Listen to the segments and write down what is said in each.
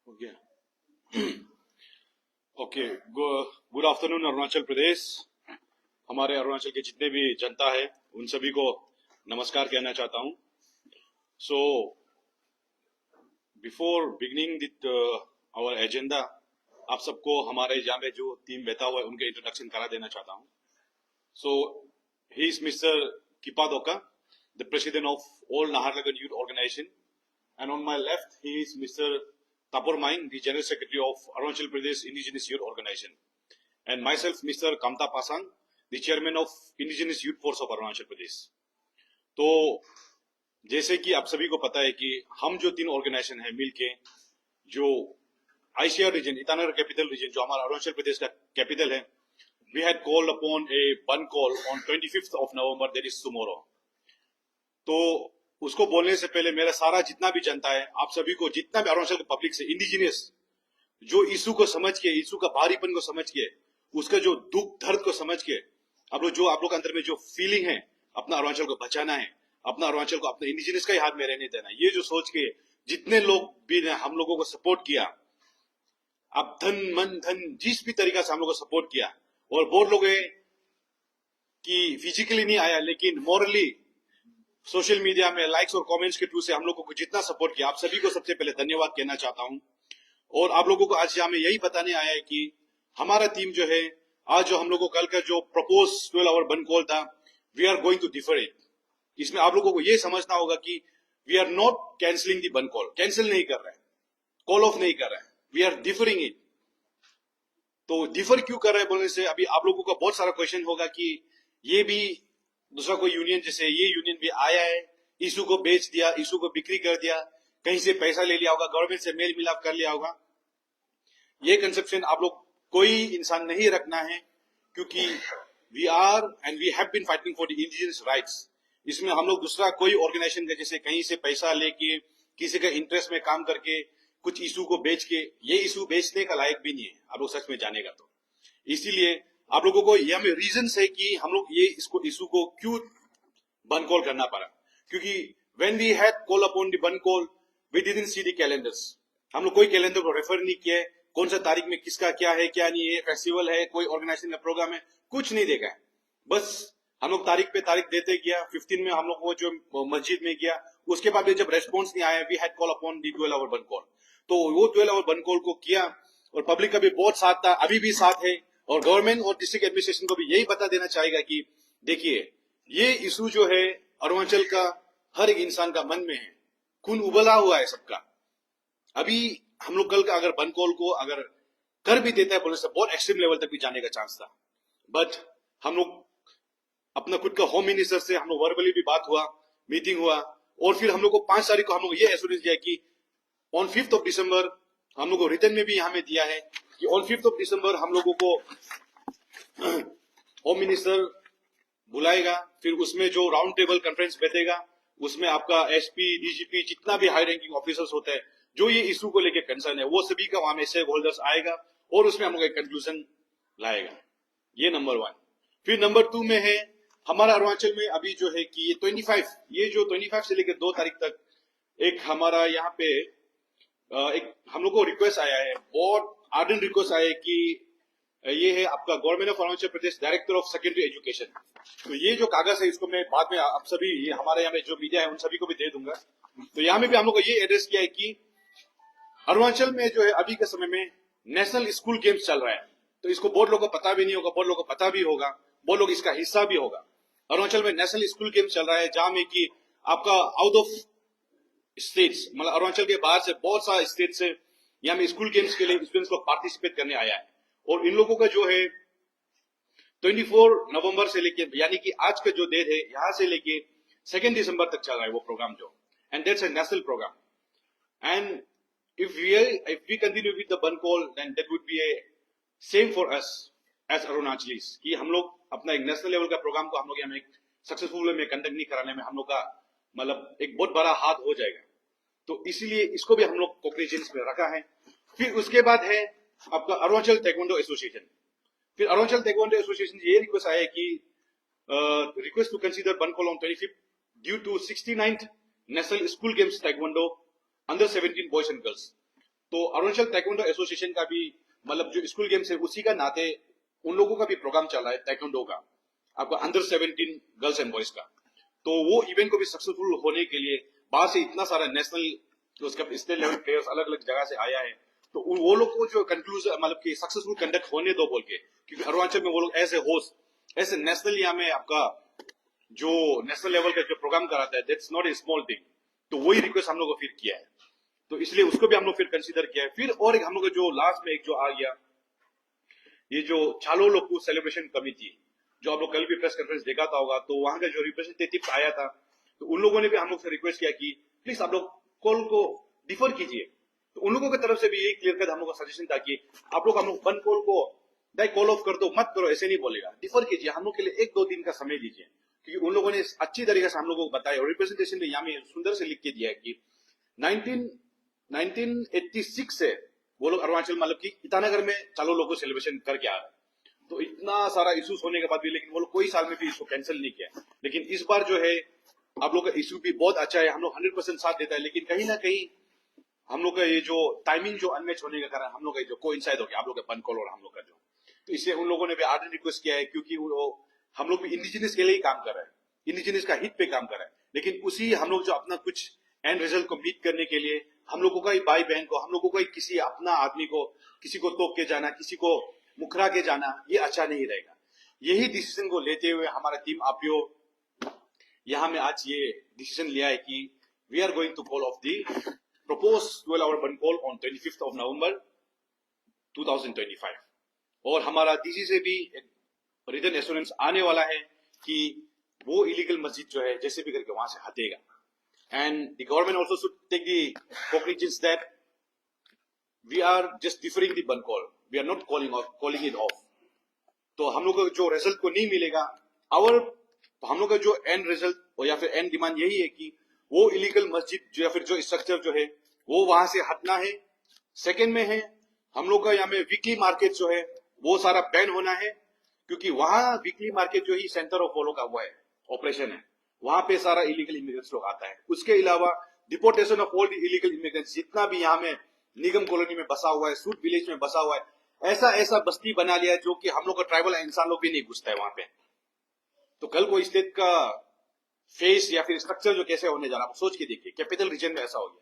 Okay okay good afternoon Arunachal Pradesh. हमारे अरुणाचल के जितने भी जनता है उन सभी को नमस्कार कहना चाहता हूं। So before beginning with our agenda, आप सबको हमारे यहाँ में जो टीम बैठा हुआ है उनके इंट्रोडक्शन करा देना चाहता हूं। So he is mister Kipa Doka, the president of all Naharlagun youth organisation, and on my left he is Mr. Tapur Maing, the General Secretary of Arunachal Pradesh Indigenous Youth Organization, and myself Mr. Kamta Pasang, the Chairman of Indigenous Youth Force of Arunachal Pradesh. तो जैसे कि आप सभी को पता है कि हम जो तीन ऑर्गेनाइजेशन है मिलके जो ICR region, Itanagar capital region, जो हमारा अरुणाचल प्रदेश का कैपिटल है, we had called upon a bun call on 25th of November, that is tomorrow. तो उसको बोलने से पहले मेरा सारा जितना भी जनता है, आप सभी को, जितना भी अरुणाचल के पब्लिक से, इंडिजिनियस जो इशू को समझ के, इशू का भारीपन को समझ के, उसका जो दुख दर्द को समझ के, आप लोग के अंदर में जो फीलिंग है, अपना अरुणाचल को बचाना है, अपना अरुणाचल को अपने इंडिजिनियस का ही हाथ में रहने देना, ये जो सोच के जितने लोग भी ने हम लोगों को सपोर्ट किया, अब धन मन धन जिस भी तरीका से हम लोग को सपोर्ट किया, और बहुत लोग है कि फिजिकली नहीं आया लेकिन मॉरली सोशल मीडिया में लाइक्स और कमेंट्स के थ्रू से हम लोगों को जितना सपोर्ट किया, आप सभी को सबसे पहले धन्यवाद कहना चाहता हूं। और आप लोगों को आज यहाँ में यही बताने आया है कि हमारा टीम जो है, आज जो हम लोगों को कल का जो प्रपोज 12 आवर बन कॉल था, we are going to defer it. इसमें आप लोगों को ये समझना होगा कि we are not cancelling the bandh call, cancel नहीं कर रहे हैं, कॉल ऑफ नहीं कर रहे हैं, वी आर डिफरिंग इट। तो डिफर क्यों कर रहे हैं बोलने से अभी आप लोगों का बहुत सारा क्वेश्चन होगा कि ये भी दूसरा कोई यूनियन, जैसे ये यूनियन भी आया है, इशू को बेच दिया, इशू को बिक्री कर दिया, कहीं से पैसा ले लिया होगा, गवर्नमेंट से मेल मिलाप कर लिया होगा। ये कंसेप्शन आप लोग कोई इंसान नहीं रखना है, क्योंकि we are and we have been fighting for the indigenous rights. इसमें हम लोग दूसरा कोई ऑर्गेनाइजेशन का जैसे कहीं से पैसा लेके, किसी का इंटरेस्ट में काम करके, कुछ इशू को बेच के, ये इशू बेचने का लायक भी नहीं है आप लोग सच में जानेगा तो। इसीलिए आप लोगों को यह रीजन है कि हम लोग ये इसको इशू को क्यों बन कॉल करना पड़ा, क्योंकि when we had call upon the bandh call, we didn't see the calendars. हम लोग कोई कैलेंडर को रेफर नहीं किया, कौन सा तारीख में किसका क्या है क्या नहीं है, फेस्टिवल है, कोई ऑर्गेनाइजेशन का प्रोग्राम है, कुछ नहीं देखा है। बस हम लोग तारीख पे तारीख देते गया। 15 में हम लोग वो जो मस्जिद में गया, उसके बाद भी जब रेस्पॉन्स नहीं आया, we had call upon the 12 hour bandh call. तो वो 12 आवर बन कॉल को किया और पब्लिक का भी बहुत साथ था, अभी भी साथ है, और गवर्नमेंट और डिस्ट्रिक्ट एडमिनिस्ट्रेशन को भी यही बता देना चाहेगा कि देखिए ये इशू जो है अरुणाचल का हर एक इंसान का मन में है, खून उबला हुआ है सबका। अभी हम लोग कल का अगर बन कॉल को अगर कर भी देता है बोलने से बहुत एक्सट्रीम लेवल तक भी जाने का चांस था, बट हम लोग अपना खुद का होम मिनिस्टर से हम लोग वर्बली भी बात हुआ, मीटिंग हुआ, और फिर हम लोग को 5 तारीख को हम लोग ये एश्योरेंस दिया कि ऑन 5th ऑफ दिसंबर, हम लोग को रिटर्न में भी यहाँ में दिया है कि ऑन 5th ऑफ दिसंबर हम लोगों को होम मिनिस्टर बुलाएगा, फिर उसमें जो राउंड टेबल कॉन्फ्रेंस बैठेगा, उसमें आपका एसपी, डीजीपी, जितना भी हाई रैंकिंग ऑफिसर्स होता है जो ये इशू को लेके कंसर्न है, वो सभी का वहां में स्टेक होल्डर्स आएगा और उसमें हम लोग एक कंक्लूजन लाएगा। ये नंबर 1। फिर नंबर 2 में है हमारा अरुणाचल में अभी जो है कि ये 25 से लेकर 2 तारीख तक एक हमारा यहाँ पे एक हम लोग को रिक्वेस्ट आया है, बहुत आर्डेंट रिक्वेस्ट आया है कि ये है आपका government of Arunachal Pradesh director of secondary education. तो ये जो कागज है इसको मैं बाद में आप सभी, ये हमारे यहाँ में जो मीडिया है उन सभी को भी दे दूंगा। तो यहाँ में भी हम लोग को ये एड्रेस किया है कि अरुणाचल में जो है अभी के समय में नेशनल स्कूल गेम्स चल रहा है, तो इसको बहुत लोगों को पता भी नहीं होगा, बहुत लोगों को पता भी होगा, बहुत लोग इसका हिस्सा भी होगा। अरुणाचल में नेशनल स्कूल गेम्स चल रहा है, जहां में कि आपका आउट ऑफ स्टेट्स, मतलब अरुणाचल के बाहर से बहुत सारे स्टेट से यहाँ में स्कूल गेम्स के लिए स्टूडेंट्स को पार्टिसिपेट करने आया है। और इन लोगों का जो है 24 नवंबर से लेके, यानी कि आज का जो डेट है, यहां से लेके 2 दिसंबर तक चल रहा है वो प्रोग्राम जो, and that's a national program. And if we continue with the bun call, then that would be a same for us as Arunachalis, कि हम लोग अपना एक नेशनल लेवल का प्रोग्राम को हम लोग यहाँ एक सक्सेसफुल वे में कंडक्ट नहीं कराने में हम लोग का मतलब एक बहुत बड़ा हाथ हो जाएगा। तो इसीलिए इसको भी हम लोग कॉग्निजेंस में रखा है। फिर उसके बाद है आपका अरुणाचल ताइक्वांडो एसोसिएशन। फिर अरुणाचल ताइक्वांडो एसोसिएशन ये रिक्वेस्ट आया है कि request to consider bandh call on 25th due to 69th national school games taekwondo under 17 boys and girls. तो अरुणाचल ताइक्वांडो एसोसिएशन का भी मतलब जो स्कूल गेम्स है उसी का नाते उन लोगों का भी प्रोग्राम चल रहा है ताइक्वांडो का, आपका अंडर 17 गर्ल्स एंड बॉयज का। तो वो इवेंट को भी सक्सेसफुल होने के लिए बाहर से इतना सारा नेशनल उसका स्टेट लेवल प्लेयर्स अलग अलग जगह से आया है, तो वो लोग को जो कंक्लूजन मतलब कि सक्सेसफुल कंडक्ट होने दो बोल के, क्योंकि अरुणाचल में वो लोग एज ए होस्ट ऐसे नेशनल यहाँ में आपका जो नेशनल लेवल का जो प्रोग्राम कराता है, that's not a small thing. तो वही रिक्वेस्ट हम लोग को फिर किया है, तो इसलिए उसको भी हम लोग फिर कंसीडर किया है। फिर और एक हम लोग जो लास्ट में एक जो आ गया, ये जो चालो लोकू सेलिब्रेशन कमिटी, जो आप लोग कल भी प्रेस कॉन्फ्रेंस देखा था होगा, तो वहां का जो रिप्रेजेंटेटिव आया था, तो उन लोगों ने भी हम लोग से रिक्वेस्ट किया कि प्लीज आप लोग कॉल को डिफर कीजिए। तो उन लोगों की तरफ से भी यही क्लियर कट हम लोग का सजेशन था कि आप लोग हम लोग वन कॉल को डायरेक्ट कॉल ऑफ कर दो, मत करो, ऐसे नहीं बोलेगा, डिफर कीजिए, हम लोग के लिए 1-2 दिन का समय दीजिए। क्योंकि उन लोगों ने अच्छी तरीके से हम लोगों को बताया और रिप्रेजेंटेशन में यहाँ में सुंदर से लिख के दिया है कि 1986 से वो लोग अरुणाचल मतलब कि ईटानगर में चालो लोगो सेलिब्रेशन करके आ रहे हैं। तो इतना सारा इश्यूज होने के बाद भी लेकिन वो लोग कोई साल में भी इसको कैंसिल नहीं किया। लेकिन इस बार जो है आप लोग का इश्यू भी बहुत अच्छा है, हम लोग 100% साथ देता है, लेकिन कहीं ना कहीं हम लोग का ये जो टाइमिंग जो अनमैच होने के कारण हम लोग का जो कोइंसाइड हो गया आप लोग का बनकॉल और हम लोग का जो, तो इसलिए उन लोगों ने भी आर्डर रिक्वेस्ट किया है, क्योंकि वो हम लोग भी इंडिजिनियस के लिए ही काम कर रहे हैं, इंडिजिनियस का हित पे काम कर रहे हैं, लेकिन उसी हम लोग जो अपना कुछ एंड रिजल्ट को मीट करने के लिए हम लोगों का ही भाई बहन को, हम लोगों का ही किसी अपना आदमी को किसी को तोप के जाना, किसी को मुखरा के जाना, ये अच्छा नहीं रहेगा। यही डिसीजन को लेते हुए हमारा टीम आपियो यहाँ में आज ये डिसीजन लिया है कि we are going to call off the propose 12-hour bandh call on 25th of November 2025, और हमारा डीसी से भी रिटन एश्योरेंस आने वाला है कि वो इलीगल मस्जिद जो है जैसे भी करके वहां से हटेगा। And the government also should take the cognizance that we are just deferring the bandh call, we are not calling it off. तो हम लोग को जो रिजल्ट को नहीं मिलेगा हम लोग का जो एंड रिजल्ट या फिर एंड डिमांड यही है कि वो इलीगल मस्जिद जो या फिर जो स्ट्रक्चर जो है वो वहां से हटना है। सेकेंड में है हम लोग का यहाँ में वीकली मार्केट जो है वो सारा बैन होना है, क्योंकि वहां वीकली मार्केट जो ही सेंटर ऑफ वो लोग का हुआ है ऑपरेशन है, वहां पे सारा इलीगल इमिग्रेंट्स लोग आता है। उसके अलावा deportation of all the illegal immigrants, जितना भी यहाँ में निगम कॉलोनी में बसा हुआ है, सूट विलेज में बसा हुआ है, ऐसा ऐसा बस्ती बना लिया है जो कि हम लोग का ट्राइबल इंसान लोग भी नहीं घुसता है वहां पे। तो कल को स्टेट का फेस या फिर स्ट्रक्चर जो कैसे होने जा रहा है सोच के देखिए, कैपिटल रीजन में ऐसा हो गया।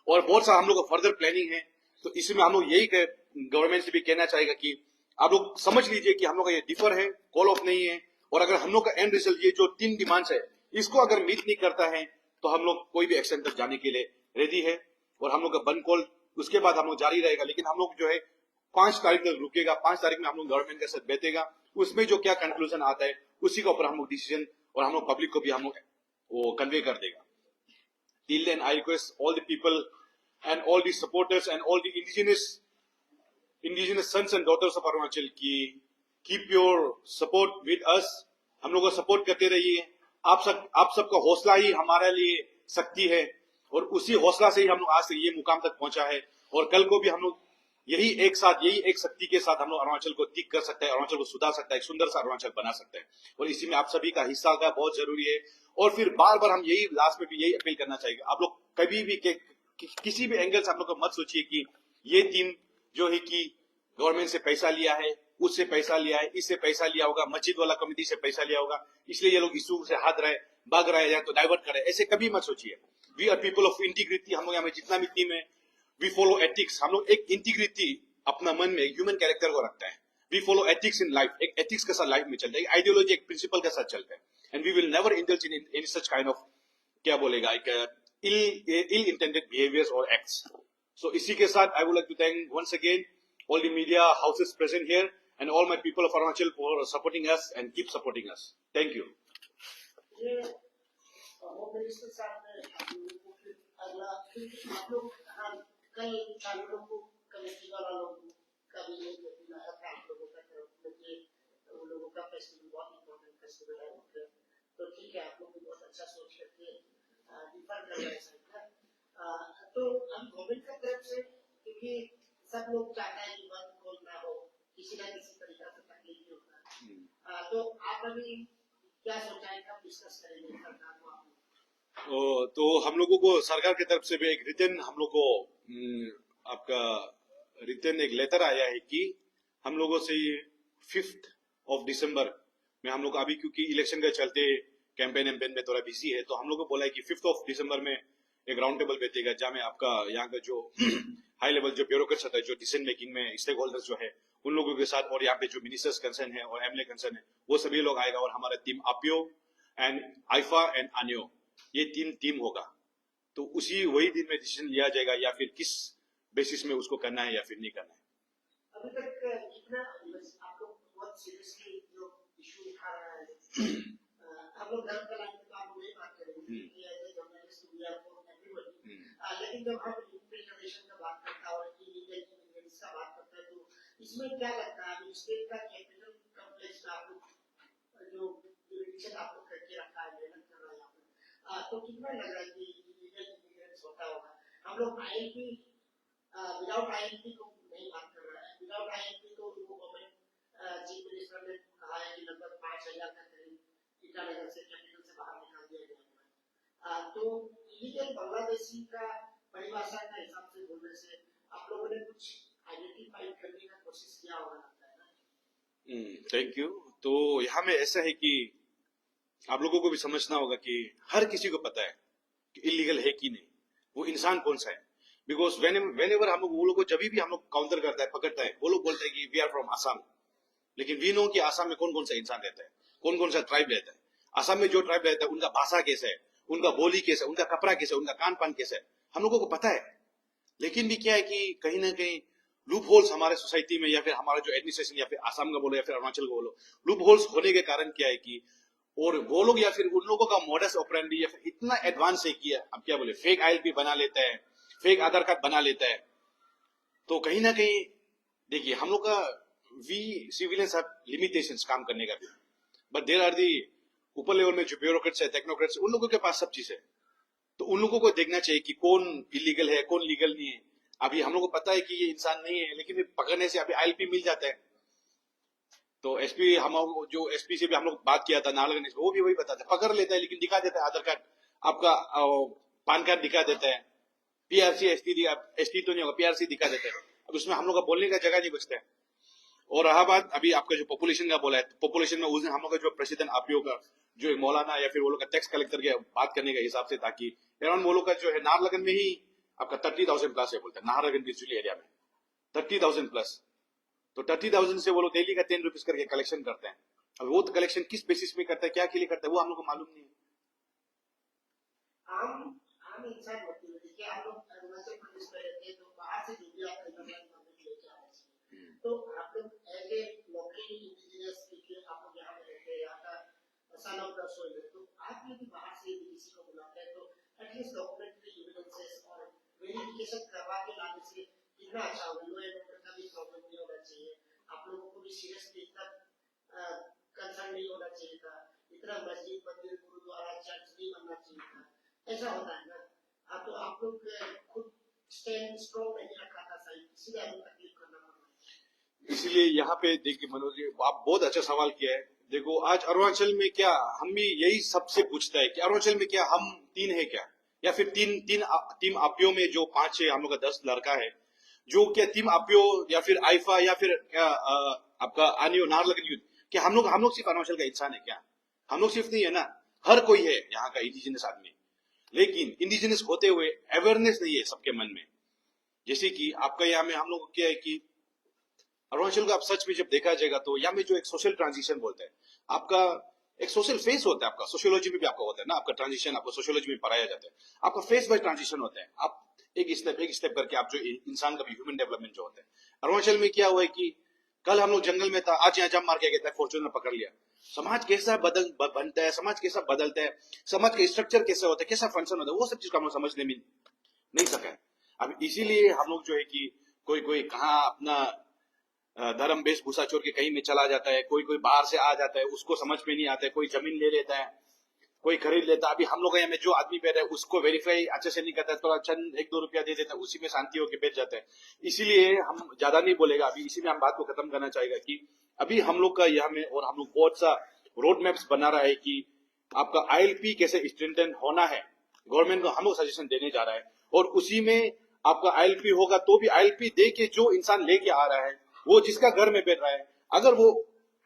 और बहुत सारा हम लोग का फर्दर प्लानिंग है, तो इसमें हम लोग यही गवर्नमेंट से भी कहना चाहेगा कि आप लोग समझ लीजिए कि हम लोग का ये डिफर है, कॉल ऑफ नहीं है, और अगर हम लोग का एंड रिजल्ट ये जो 3 डिमांड्स है इसको अगर मीट नहीं करता है तो हम लोग कोई भी एक्शन तक जाने के लिए रेडी है, और हम लोग का बंद कॉल उसके बाद हम लोग जारी रहेगा। लेकिन हम लोग जो है 5 तारीख तक रुकेगा, 5 तारीख में हम लोग गवर्नमेंट के साथ बैठेगा, उसमें जो क्या कंक्लूजन आता है उसी के ऊपर हम लोग डिसीजन और हम लोग पब्लिक को भी हम लोग वो कन्वे कर देगा। Till then, I request all the people and all the supporters and all the indigenous sons and daughters of Arunachal की keep your support with us, हम लोग को सपोर्ट करते रहिए। आप सबका हौसला ही हमारे लिए शक्ति है, और उसी हौसला से ही हम लोग आज से ये मुकाम तक पहुंचा है, और कल को भी हम लोग यही एक शक्ति के साथ हम लोग अरुणाचल को ठीक कर सकते हैं, अरुणाचल को सुधार सकता है, एक सुंदर सा अरुणाचल बना सकते हैं, और इसी में आप सभी का हिस्सा का बहुत जरूरी है। और फिर बार बार हम यही लास्ट में भी यही अपील करना चाहिए, आप लोग कभी भी किसी भी एंगल से आप लोग को मत सोचिए कि ये टीम जो है कि गवर्नमेंट से पैसा लिया है, उससे पैसा लिया है, इससे पैसा लिया होगा, मस्जिद वाला कमेटी से पैसा लिया होगा, इसलिए ये लोग इशू से हाथ रहे भाग रहे या तो डाइवर्ट करे, ऐसे कभी मत सोचिए। We are people of integrity, हम लोग यहाँ जितना भी टीम है वी फॉलो एथिक्स, हम लोग एक इंटीग्रिटी अपना मन में ह्यूमन कैरेक्टर को रखता है। We follow ethics in life, एक एथिक्स के साथ लाइफ में चलते हैं, आइडियोलॉजी एक प्रिंसिपल के साथ चलते हैं, and we will never indulge in any such kind of क्या बोलेगा एक इल इंटेंडेड बिहेवियर्स और एक्ट्स। सो इसी के साथ I would like to thank once again all the media houses present here and all my people of Arunachal for supporting us and keep supporting us. Thank you. ये home minister साहब ने हम लोगों को फिर अगला आप लोग कल चालू को कमेटी वाला लोग का भी ये बुलाया था आप लोगों का तरफ में, उन लोगों का फेस्टिवल बहुत इम्पोर्टेंट फेस्टिवल है, तो ठीक है आप लोग भी बहुत अच्छा सोच करके डिफर कर रहे हैं। तो हम गवर्नमेंट की तरफ से, क्योंकि सब लोग चाहते हैं कि बंद खोल ना हो, किसी ना किसी तरीका से तकलीफ होता है, तो आप अभी क्या सोचा है, कब डिस्कस करेंगे सरकार को आप? तो हम लोगों को सरकार की तरफ से भी एक रिटर्न हम लोग को आपका रिटर्न एक लेटर आया है कि हम लोगों से 5th of December में हम लोग अभी क्योंकि इलेक्शन के चलते कैंपेन में थोड़ा बिजी है, तो हम लोग को बोला है कि 5th of December में एक राउंड टेबल बैठेगा जहाँ में आपका यहाँ का जो हाई लेवल जो ब्यूरोक्रेट्स होता है, जो डिसीजन मेकिंग में स्टेक होल्डर्स जो है उन लोगों के साथ, और यहाँ पे जो मिनिस्टर्स कंसर्न है और एमएलए कंसर्न है वो सभी लोग आएगा, और हमारा टीम आपियो एंड आइफा एंड आनियो ये टीम होगा। तो उसी वही दिन में डिसीजन लिया जाएगा या फिर किस बेसिस में उसको करना है या फिर नहीं करना है। अभी तक जितना आप लोग बहुत सीरियसली जो इशू उठा रहा है, हम लोग घर का लाइन में तो आप नहीं बात करेंगे कि as a journalist we are for everybody, लेकिन जब हम इंफिल्ट्रेशन का बात करता है और इलीगल इमिग्रेंट्स का बात करता है, तो इसमें क्या लगता है अभी स्टेट का कैपिटल कॉम्प्लेक्स में आप लोग जो जुरिडिक्शन आप लोग करके रखा है, मेहनत कर रहा है यहाँ पर, तो कितना लग रहा है कि इलीगल इमिग्रेंट्स होता होगा? हम लोग आईएलपी विदाउट आईएलपी को नहीं बात कर रहा है, विदाउट आईएलपी तो गवर्नमेंट चीफ मिनिस्टर ने कहा है कि लगभग 5,000 का करीब ईटानगर से कैपिटल से बाहर निकाल दिया गया है। तो इलीगल बांग्लादेशी का परिभाषा का हिसाब से बोलने से आप लोगों ने कुछ आइडेंटिफाई करने का कोशिश किया होगा, लगता है ना? Thank you. तो यहाँ में ऐसा है कि आप लोगों को भी समझना होगा कि हर किसी को पता है कि इलीगल है कि नहीं, वो इंसान कौन सा है। बिकॉज वेनेवर हम लोग वो लोग को जब भी हम लोग काउंटर करता है, पकड़ता है, वो लोग बोलते हैं कि वी आर फ्रॉम आसाम, लेकिन वी नो कि आसाम में कौन कौन सा इंसान रहता है, कौन कौन सा ट्राइब रहता है। आसाम में जो ट्राइब रहता है उनका भाषा कैसा है, उनका बोली कैसा है, उनका कपड़ा कैसा है, उनका कान पान कैसा है, हम लोगों को पता है। लेकिन भी क्या है कि कहीं ना कहीं लूप होल्स हमारे सोसाइटी में या फिर हमारा जो एडमिनिस्ट्रेशन या फिर आसाम का बोलो या फिर अरुणाचल का बोलो, लूप होल्स होने के कारण क्या है कि और वो लोग या फिर उन लोगों का मॉडस ऑपरेंडी या फिर इतना एडवांस है कि अब क्या बोले, फेक आईएलपी बना लेता है, फेक आधार कार्ड बना लेता है। तो कहीं ना कहीं देखिए हम लोग का वी सिविलियंस हैव लिमिटेशंस काम करने का भी, बट देयर आर दी ऊपर लेवल में जो ब्यूरोक्रेट्स है, टेक्नोक्रेट्स, उन लोगों के पास सब चीज है। तो उन लोगों को देखना चाहिए कि कौन इलीगल है, कौन लीगल नहीं है। अभी हम लोग को पता है कि ये इंसान नहीं है, लेकिन पकड़ने से अभी आईएलपी मिल जाता है। तो एसपी हम जो एसपी से भी हम लोग बात किया था नाहरलगुन, वो भी वही बताता है, पकड़ लेता है लेकिन दिखा देता है आधार कार्ड, आपका पान कार्ड दिखा देता है, पीआरसी एसटी तो नहीं होगा, पीआरसी दिखा देता है। अब उसमें हम लोग का बोलने का जगह नहीं बचता है। और रहा बात अभी आपका जो पॉपुलेशन का बोला है, पॉपुलेशन में उस दिन हम लोग का जो प्रेसिडेंट आपियो का जो एक मौलाना या फिर वो लोग का टैक्स कलेक्टर के बात करने के हिसाब से, ताकि अराउंड वो लोग का जो है नाहरलगुन में ही आपका 30,000 प्लस है बोलते हैं, नाहरलगुन बिजली एरिया में 30,000 प्लस। तो 30,000 से वो लोग डेली का 10 रुपीज करके कलेक्शन करते हैं। अब वो कलेक्शन किस बेसिस में करता है, क्या के लिए करता है, वो हम लोग को मालूम नहीं है। आम इंसान होती है, देखिए आप लोग अरुणाचल प्रदेश में रहते हैं, तो बाहर से जो भी आप लेके आ रहे हैं, तो आप लोग एज ए लोकल इंडिजिनियस देखिए आप लोग यहाँ पे रहते हैं, यहाँ का सन ऑफ द सोइल है, तो आप यदि बाहर से किसी को बुलाते हैं तो एटलीस्ट डॉक्यूमेंट्री एविडेंसेस और वेरिफिकेशन करवा के लाने से कितना अच्छा होगा। लो एंड ऑर्डर का भी प्रॉब्लम नहीं होना चाहिए, आप लोगों को भी सीरियसली इतना कंसर्न नहीं होना चाहिए था, इतना मस्जिद मंदिर गुरुद्वारा चर्च नहीं बनना चाहिए था, ऐसा होता है ना। तो आप लोग खुद स्टैंड स्ट्रॉन्ग नहीं रखा था, सही, इसलिए आपको तकलीफ करना पड़ा। इसीलिए यहाँ पे देखिए मनोज जी, आप बहुत अच्छा सवाल किया है। देखो आज अरुणाचल में क्या, हम भी यही सबसे पूछता है कि अरुणाचल में क्या हम 3 है क्या, या फिर टीम आपियो में जो 5 है, हम लोग का 10 लड़का है, जो क्या टीम आपियो या फिर आइफा या फिर आपका आनियो नाहरलगुन यूथ, क्या हम लोग सिर्फ अरुणाचल का इंसान है क्या? हम लोग सिर्फ नहीं है ना, हर कोई है यहाँ का इंडिजिनस आदमी। लेकिन इंडिजिनस होते हुए अवेयरनेस नहीं है सबके मन में। जैसे कि आपका यहाँ में हम लोग क्या है कि अरुणाचल का आप सच में जब देखा जाएगा तो यहाँ में जो एक सोशल ट्रांजिशन बोलते हैं, आपका एक सोशल फेस होता है, आपका सोशियोलॉजी में भी आपका होता है ना, आपका ट्रांजिशन आपको सोशियोलॉजी में पढ़ाया जाता है, आपका फेस बाय ट्रांजिशन होता है। आप एक स्टेप करके आप जो इंसान का भी ह्यूमन डेवलपमेंट जो होता है। अरुणाचल में क्या हुआ है कि कल हम लोग जंगल में था, आज यहाँ जंप मार के गया था, फॉर्चूनर पकड़ लिया। समाज कैसा बनता है, समाज कैसा बदलता है, समाज का स्ट्रक्चर कैसा होता है, कैसा फंक्शन होता है, वो सब चीज को हम लोग समझने में नहीं सका है। अब इसीलिए हम लोग जो है कि कोई कहाँ अपना धर्म वेशभूषा छोड़ के कहीं में चला जाता है, कोई बाहर से आ जाता है, उसको समझ में नहीं आता है, कोई जमीन ले लेता है, कोई खरीद लेता है। अभी हम लोग यहाँ में जो आदमी बैठा है उसको वेरीफाई अच्छे से नहीं करता है, थोड़ा चंद 1-2 रुपया दे देता है, उसी में शांति होकर बैठ जाता है। इसीलिए हम ज्यादा नहीं बोलेगा अभी, इसीलिए हम बात को खत्म करना चाहेगा कि अभी हम लोग का यहाँ में, और हम लोग बहुत सा रोड मैप्स बना रहा है कि आपका आईएलपी कैसे स्ट्रेंथन होना है, गवर्नमेंट को हम लोग सजेशन देने जा रहा है। और उसी में आपका ILP होगा तो भी ILP दे के जो इंसान लेके आ रहा है, वो जिसका घर में बैठ रहा है, अगर वो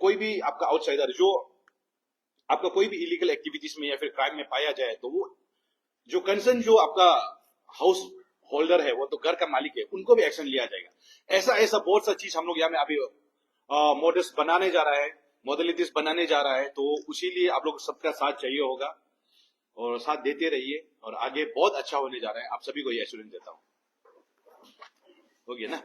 कोई भी आपका आउटसाइडर जो आपका कोई भी इलीगल एक्टिविटीज में या फिर क्राइम में पाया जाए, तो वो जो कंसर्न जो आपका हाउस होल्डर है, वो तो घर का मालिक है, उनको भी एक्शन लिया जाएगा। ऐसा ऐसा बहुत सा चीज हम लोग यहाँ में अभी मॉडल्स बनाने जा रहा है, मॉडलिटीज बनाने जा रहा है। तो उसी लिए आप लोग सबका साथ चाहिए होगा और साथ देते रहिए और आगे बहुत अच्छा होने जा रहा है। आप सभी को ये एश्योरेंस देता हूँ। हो गया ना?